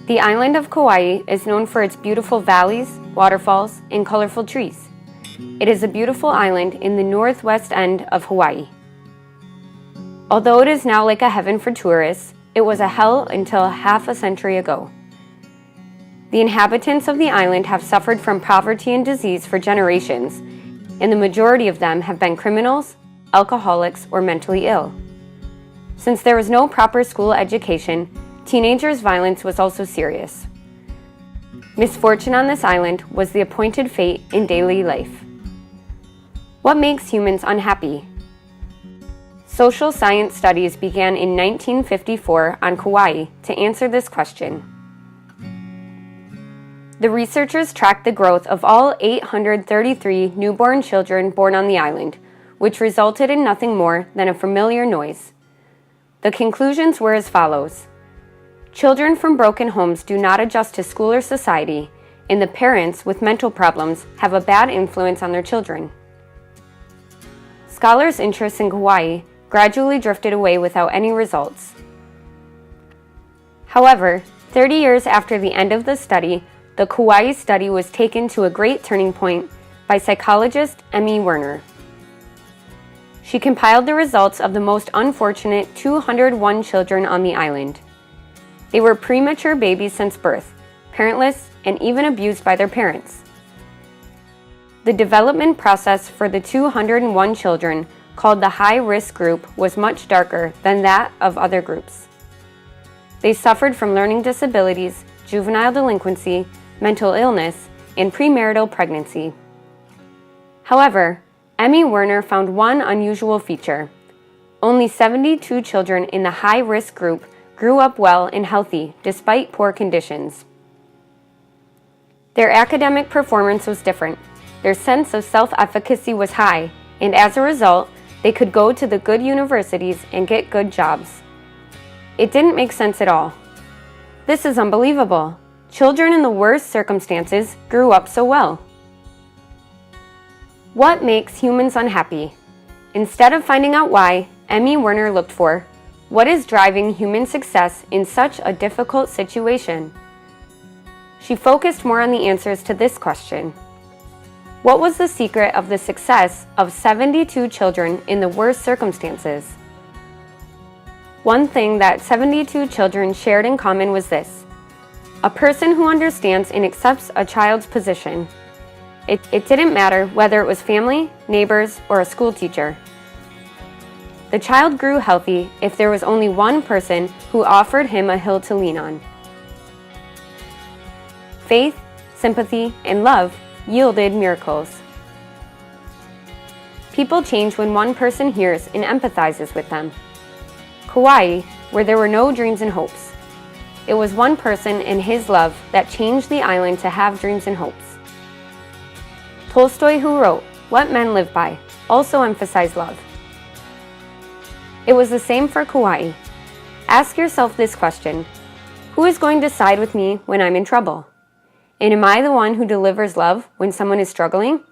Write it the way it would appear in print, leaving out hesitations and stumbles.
The island of Kauai is known for its beautiful valleys, waterfalls, and colorful trees. It is a beautiful island in the northwest end of Hawaii. Although it is now like a heaven for tourists, it was a hell until half a century ago. The inhabitants of the island have suffered from poverty and disease for generations, and the majority of them have been criminals, alcoholics, or mentally ill. Since there was no proper school education, teenagers' violence was also serious. Misfortune on this island was the appointed fate in daily life. What makes humans unhappy? Social science studies began in 1954 on Kauai to answer this question. The researchers tracked the growth of all 833 newborn children born on the island, which resulted in nothing more than a familiar noise. The conclusions were as follows. Children from broken homes do not adjust to school or society, and the parents with mental problems have a bad influence on their children. Scholars' interest in Kauai gradually drifted away without any results. However, 30 years after the end of the study, the Kauai study was taken to a great turning point by psychologist Emmy Werner. She compiled the results of the most unfortunate 201 children on the island. They were premature babies since birth, parentless, and even abused by their parents. The development process for the 201 children, called the high-risk group, was much darker than that of other groups. They suffered from learning disabilities, juvenile delinquency, mental illness, and premarital pregnancy. However, Emmy Werner found one unusual feature. Only 72 children in the high-risk group grew up well and healthy despite poor conditions. Their academic performance was different. Their sense of self-efficacy was high, and as a result, they could go to the good universities and get good jobs. It didn't make sense at all. This is unbelievable. Children in the worst circumstances grew up so well. What makes humans unhappy? Instead of finding out why, Emmy Werner looked for, what is driving human success in such a difficult situation? She focused more on the answers to this question. What was the secret of the success of 72 children in the worst circumstances? One thing that 72 children shared in common was this: a person who understands and accepts a child's position. It didn't matter whether it was family, neighbors, or a school teacher. The child grew healthy if there was only one person who offered him a hill to lean on. Faith, sympathy, and love yielded miracles. People change when one person hears and empathizes with them. Kauai, where there were no dreams and hopes. It was one person and his love that changed the island to have dreams and hopes. Tolstoy, who wrote What Men Live By, also emphasized love. It was the same for Kauai. Ask yourself this question: who is going to side with me when I'm in trouble? And am I the one who delivers love when someone is struggling?